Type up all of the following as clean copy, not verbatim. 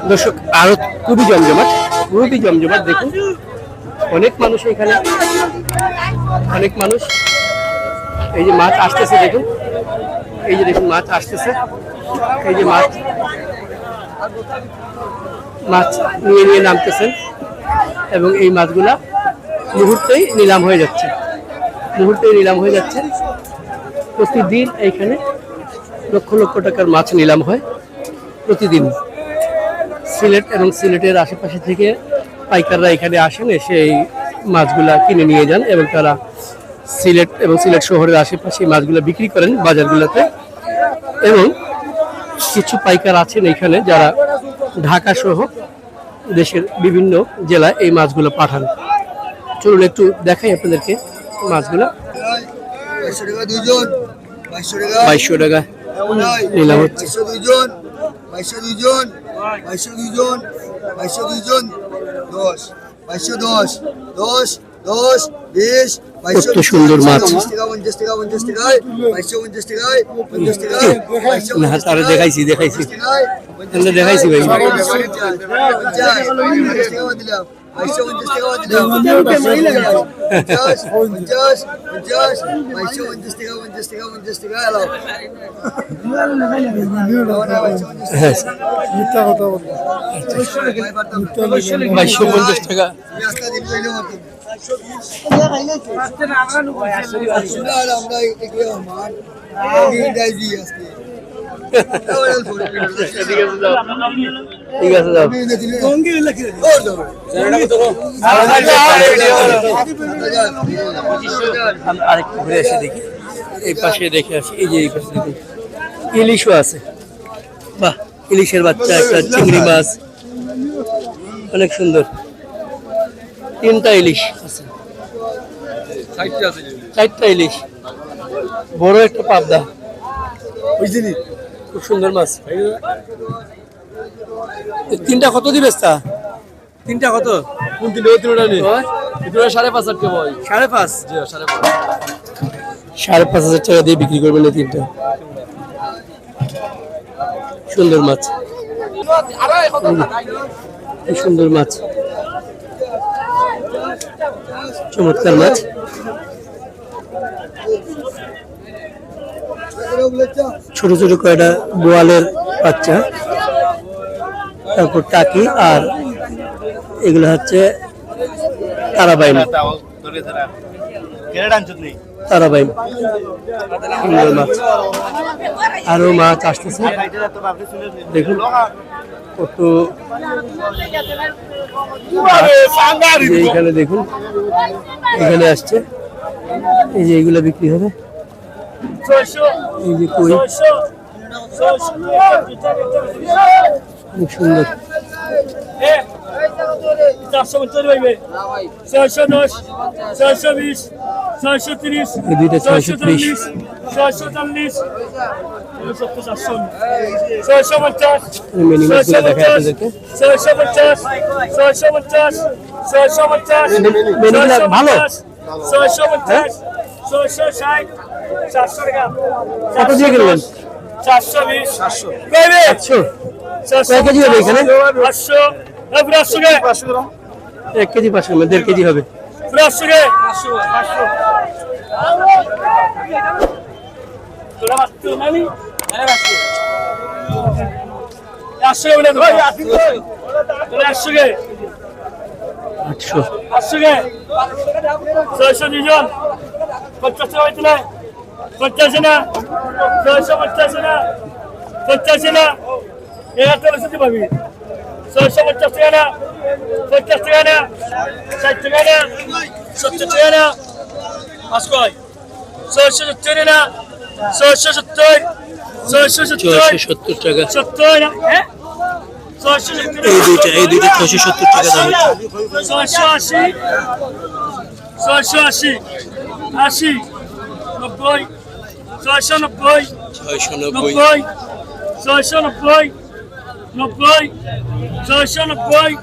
দর্শক আরো খুবই জমজমাট, দেখুন অনেক মানুষ এখানে, অনেক মানুষ। এই যে মাছ আসতেছে দেখুন, এই যে দেখুন মাছ আসতেছে, এই যে মাছ নিয়ে নামতেছেন এবং এই মাছগুলা মুহূর্তেই নিলাম হয়ে যাচ্ছে, প্রতিদিন এইখানে লক্ষ লক্ষ টাকার মাছ নিলাম হয় প্রতিদিন। সিলেট এবং সিলেটের আশেপাশে থেকে পাইকাররা এখানে আসেন, এসে এই মাছগুলা কিনে নিয়ে যান এবং তারা সিলেট এবং সিলেট শহরের আশেপাশে মাছগুলো বিক্রি করেন বাজারগুলোতে। এবং কিছু পাইকার আছেন এখানে যারা ঢাকা সহ দেশের বিভিন্ন জেলায় এই মাছগুলো পাঠান। চলুন একটু দেখাই আপনাদেরকে মাছগুলো। 2200 টাকা নিলাম হচ্ছে। 20 কত সুন্দর মাছ। তারা দেখাইছি ভাই। টাকা ঠিক আছে যাও। আরেকটু ঘুরে এসে দেখি, এই পাশে দেখে আসি। এই যে এই পাশে দেখুন ইলিশও আছে। বাহ, ইলিশের বাচ্চা, একটা চিংড়ি মাছ, অনেক সুন্দর। 3টা ইলিশ আছে, 4টা ইলিশ, বড় একটা পাবদা, খুব সুন্দর মাছ। 3টা কত দিবেস তা? 3টা কত? 5,500 টাকা দিয়ে বিক্রি করবেন এই 3টা। সুন্দর মাছ, সুন্দর মাছ, চমৎকার মাছ। ছোট ছোট কয়টা বোয়ালের বাচ্চা, তারপর টাকি, আর এগুলো হচ্ছে তারাবাইন। সুন্দর মাছ। আরো মাছ আসতেছে দেখুন, কত এইখানে দেখুন, এখানে আসছে। এই যে এইগুলা বিক্রি হবে, এই যে কই, খুব সুন্দর। 410, 420, 430, এই দুইটা 630, 440, 450, মিনি মাছগুলো দেখায় আপনাদেরকে। 450, 450, 450, মেনুগুলো ভালো। 450, 460, 400 টাকা। কত দিয়ে কিনলেন? 420, 700। কয় কেজি হবে এখানে? 500, 500 কে 1 কেজি 500, 1.5 কেজি হবে। 500 কে 500 তোরা বাচ্চা নানি আরে বাচ্চা 800 বলে ভাই 800 তোরা 800 কে 800 800 কে 600 দুজন 50 টাকা হইতো না 50 না 650 না 50 না এরা তো বেশি পাবি 650 টাকা না 50 টাকা না 60 টাকা না 70 টাকা না আজকই 670 না 670 670 টাকা। 70 না হ্যাঁ 670 এই দুইটা 670 টাকা দাম। 680 680 80 90 690 690 690 90 690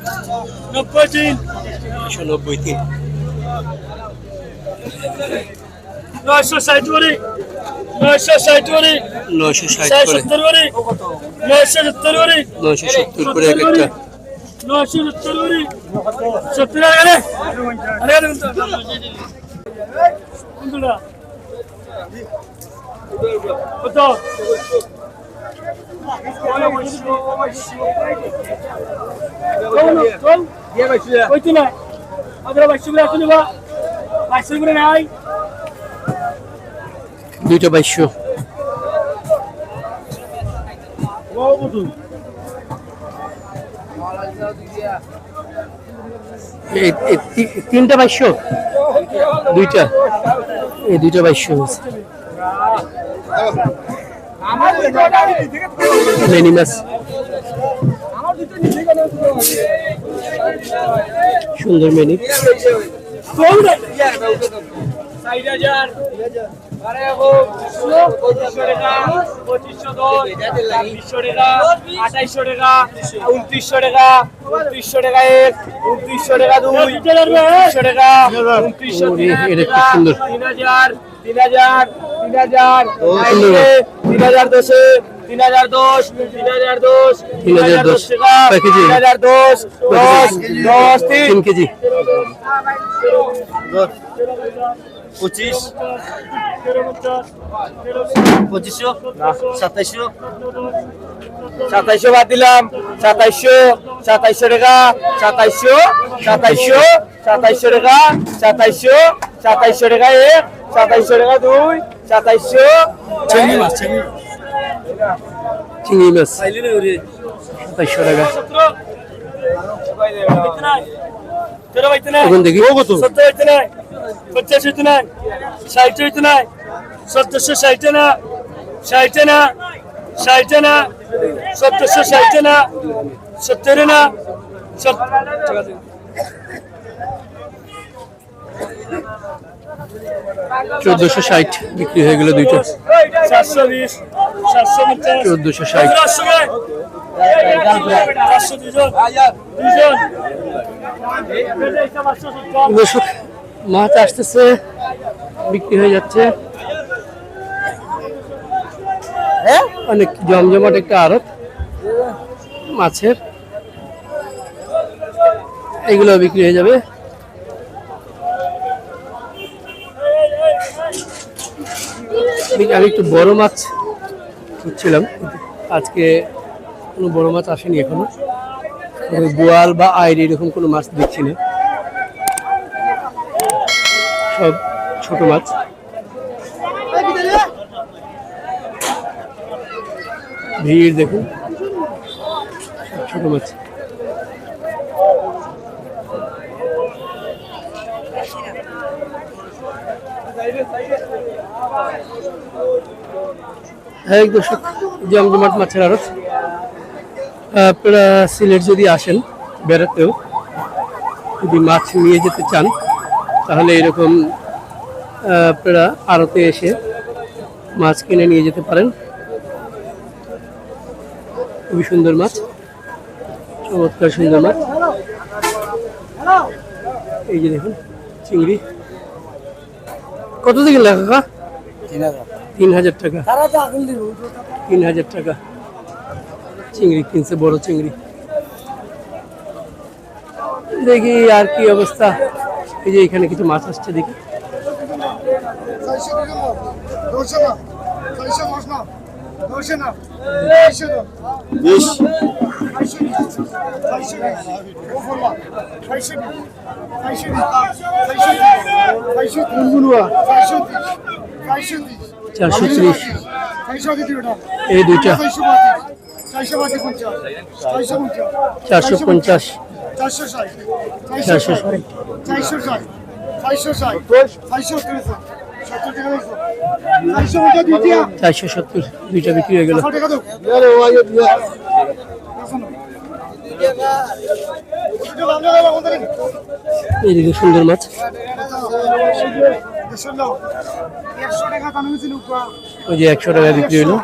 93 693 960 960 করে 960 করে 70 করে 970 করে 970 করে এক একটা 970 করে 70 আরে আরে কোনটা কত কইতে না আমরা 22 করে আসলে বা 22 করে নাই দুইটা 2200 তিনটা 2200 দুইটা এই দুইটা 2200 মেনি মাছ সুন্দর মেনি 3 কেজি 25 2500 2700 2700 বাদ দিলাম 2700 টাকা 2700 টাকা 2700 টাকা 1 2700 টাকা 2 2700 চিংড়ি মাছ 2700 টাকা এখন দেখি কত 70 হইতে নাই 50 হইতে নাই 60 হইতে নাই 1760 না 60 না 60 না 1760 না 70 না 1460 বিক্রি হয়ে গেল দুইটা 420 450 1460 দর্শক মাছ আসতেছে বিক্রি হয়ে যাচ্ছে অনেক জমজমাট একটা আড়ত মাছের এগুলো বিক্রি হয়ে যাবে আমি একটু বড় মাছ খুঁজছিলাম আজকে কোনো বড় মাছ আসেনি এখনো বোয়াল বা আইর এরকম কোনো মাছ দেখছি না সব ছোট মাছ ভিড় দেখুন ছোট মাছ হ্যাঁ দর্শক জমজমাট মাছের আড়ত আপনারা সিলেট যদি আসেন বেড়াতেও যদি মাছ নিয়ে যেতে চান তাহলে এরকম আপনারা আড়তে এসে মাছ কিনে নিয়ে যেতে পারেন খুবই সুন্দর মাছ চমৎকার সুন্দর মাছ এই যে দেখুন চিংড়ি কত থেকে লাগা 3000 টাকা 3000 টাকা চিংড়ি কিনছে বড় চিংড়ি দেখি আর কি অবস্থা এই যে এখানে কিছু মাছ আসছে দেখি চারশো 430 এই দুইটা 450 470 দুইটা বিক্রি হয়ে গেল এইদিকে সুন্দর মাছ ওই যে 100 টাকা বিক্রি হলো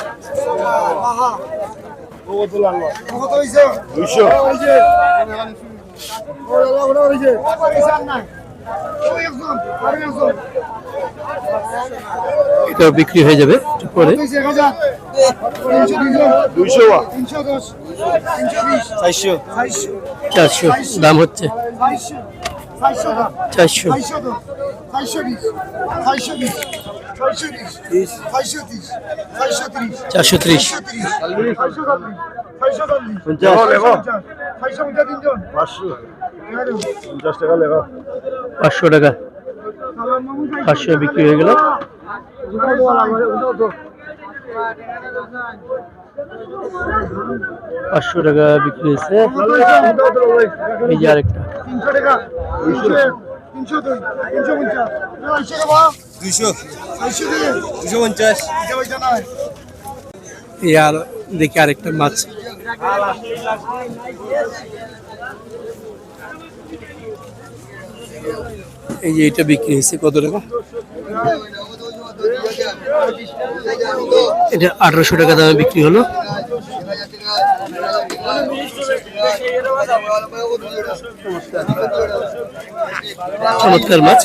এটাও বিক্রি হয়ে যাবে একটু পরে। 400 দাম হচ্ছে, 400। 430। 500 টাকা, 500 বিক্রি হয়ে গেল। 500 টাকা বিক্রি হয়েছে। এই যে আরেকটা, 250 এই আর দেখি আরেকটা মাছ। এই যে এটা বিক্রি হয়েছে কত টাকা? এটা 1800 টাকা দামে বিক্রি হলো। চমৎকার মাছ।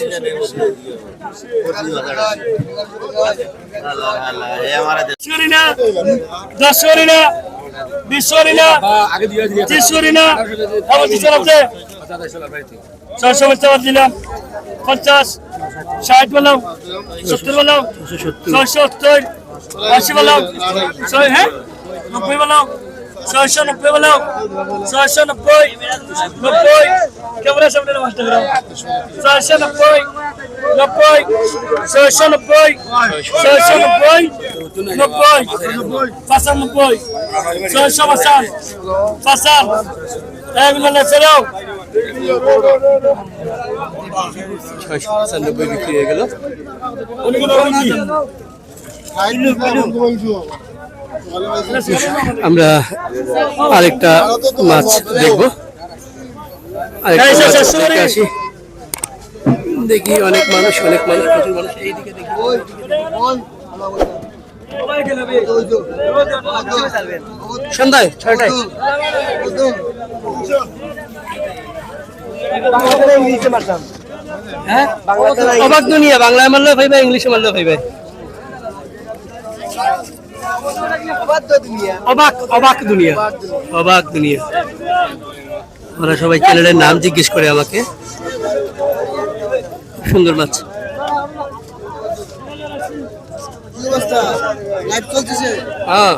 ছয়শো দিলাম, 50, 60 বললাম, 70 বললাম, 670, 80 বললাম, 90 বললাম, 690 বললাম, 690, 90, ক্যামেরা সামনে নষ্ট করো, 690, 90, 690, 690, 90, 95, 650, 50, এগুলো ছেড়েও 695 বিক্রি হয়ে গেল। আমরা আরেকটা মাছ দেখবো, আরেকটা মাছ দেখতে আসি। দেখি অনেক মানুষ, প্রচুর মানুষ। এইদিকে দেখি সন্ধ্যায় 6টায়। অবাক দুনিয়া, বাংলায় মারলেও ভাই ভাই, ইংলিশে মারলেও ভাই ভাই। অবাক অবাক দুনিয়া, অবাক দুনিয়া। ওরা সবাই চ্যানেলের নাম জিজ্ঞেস করে আমাকে। সুন্দর মাছ। হ্যাঁ,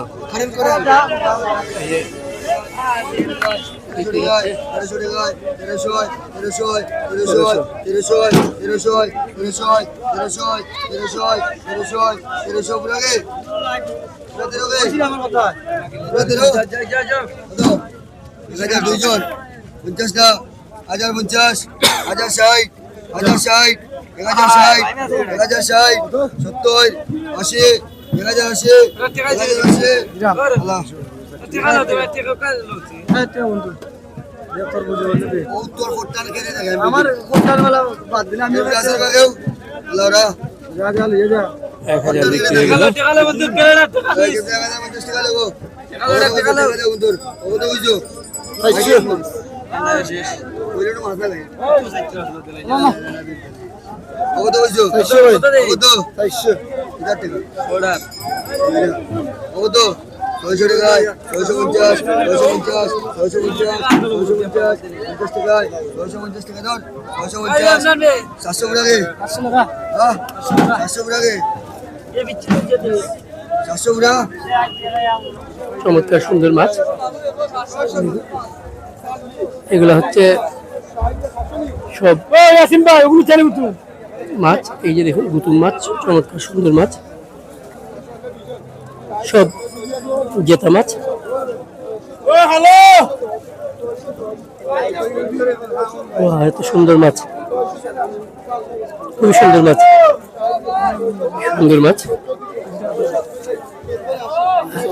দুইজন 50টা, 1050, 1060, 1060, 1060, 1060, 70, 80, 1080, 1080, আল্লাহ উত্তর কোট্টান কেটে দেখে আমার কোট্টান वाला বাদ দিলে আমি কাছে গেও আল্লাহরা যা যা লিয়ে যা 1000 বিক্রি হয়ে গেল। টাকা লাগো তো কেন না টাকা 50 টাকা লাগো টাকা লাগো উত্তর ও তো বুঝছো ওইটা মাছ লাগে ও তো বুঝছো ও তো 400 টাকা অর্ডার ও তো 600 টাকা, 650, 650, 650, 650, 50 টাকা, 650 টাকা দাও, 650, 700 টাকা, 700 টাকা, হ্যাঁ, 700 টাকা, 700 টাকা। চমৎকার সুন্দর মাছ। এগুলো হচ্ছে সব মাছ। এই যে দেখুন গুতুম মাছ, চমৎকার সুন্দর মাছ, সব জেতা মাছ। এত সুন্দর মাছ, খুবই সুন্দর মাছ, সুন্দর মাছ।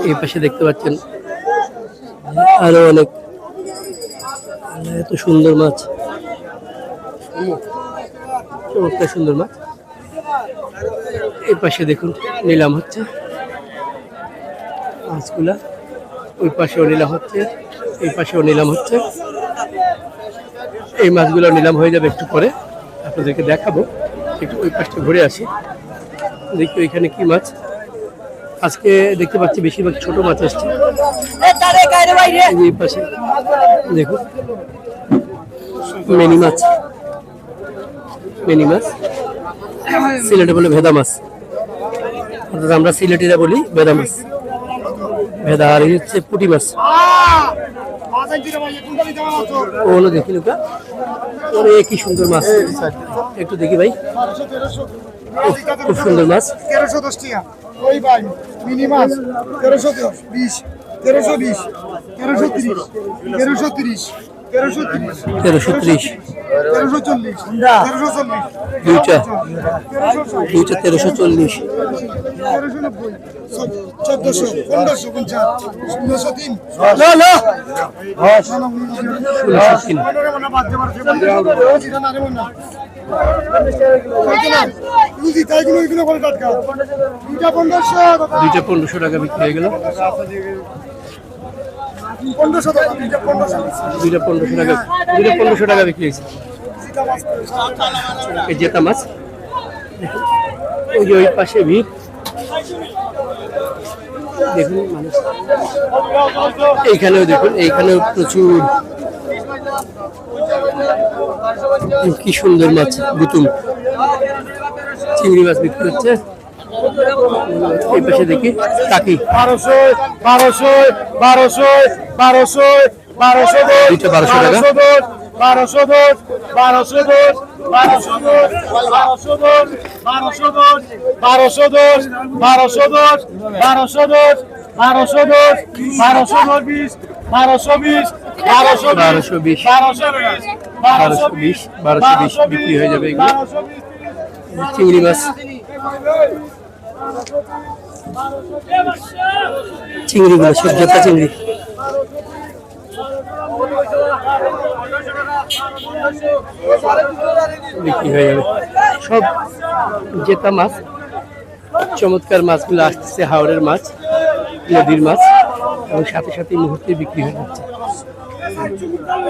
এই পাশে দেখতে পাচ্ছেন আরো অনেক, এত সুন্দর মাছ, চমৎকার সুন্দর মাছ। এই পাশে দেখুন নিলাম হচ্ছে মাছগুলা, ওই পাশেও নিলাম হচ্ছে, এই পাশেও নিলাম হচ্ছে। এই মাছগুলো নিলাম হয়ে যাবে একটু পরে। আপনাদেরকে দেখাবো। একটু ওই পাশটা ঘুরে আসি, দেখি ওইখানে কি মাছ। আজকে দেখতে পাচ্ছি বেশিরভাগ ছোট মাছ আসছে। এই পাশে দেখুন মিনি মাছ, মিনি মাছ সিলেটে বলে ভেদা মাছ, অর্থাৎ আমরা সিলেটিরা বলি ভেদা মাছ। ভেদা আর এই হচ্ছে পুঁটি মাছ। ও হলো দেখি লুকা, ওরে কি সুন্দর মাছ, একটু দেখি ভাই। খুব সুন্দর মাছ। 1310 টাকা ওই ভাই মিনি মাছ 1320 1320 1330 1330 1330 1330 1340 দুইটা 1340 1400 1550 1603 দুইটা 1500 টাকা বিক্রি হয়ে গেল। দুইটা 1500 টাকা বিক্রি হয়েছে। এই জেতা মাছ, ওই যে ওই পাশে ভিড় দেখুন মানুষ। এইখানেও দেখুন, এইখানেও প্রচুর, কি সুন্দর মাছ, গুতুম চিংড়ি মাছ বিক্রি হচ্ছে। এই পাশে দেখি কাকি 1200 1200 1200 1200 1200 দুইটা 1200 টাকা। 1200 1200 1200 1200 বিক্রি হয়ে যাবে এগুলো। চিংড়ি মাছ, চিংড়িগুলো সব জেতা চিংড়ি। বিক্রি হয়ে যাবে সব জেতা মাছ। চমৎকার মাছগুলো আসতেছে, হাওড়ের মাছ, নদীর মাছ, এবং সাথে সাথে মুহূর্তে বিক্রি হয়ে যাচ্ছে।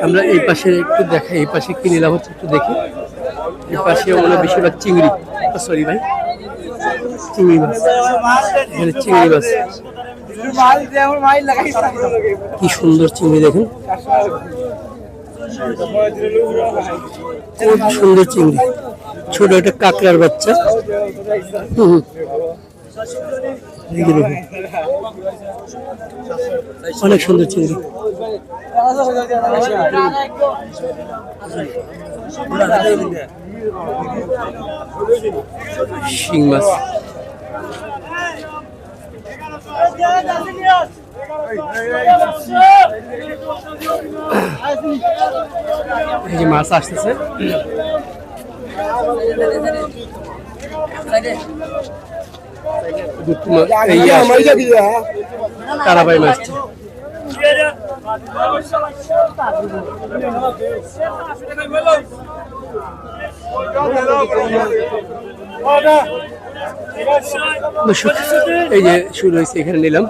আমরা এই পাশে একটু দেখাই, এই পাশে কি নিলাম হচ্ছে একটু দেখি। এই পাশে মনে বেশিরভাগ চিংড়ি, সরি ভাই, চিংড়ি মাছ, এখানে চিংড়ি মাছ, কি সুন্দর চিংড়ি দেখুন, খুব সুন্দর চিংড়ি, ছোট একটা কাঁকড়ার বাচ্চা। অনেক সুন্দর চিংড়ি। শিং মাছ, এই যে মাছ আসতেছে, তারাবাই মাছ। এই যে শুরু হয়েছে, এখানে নিলাম।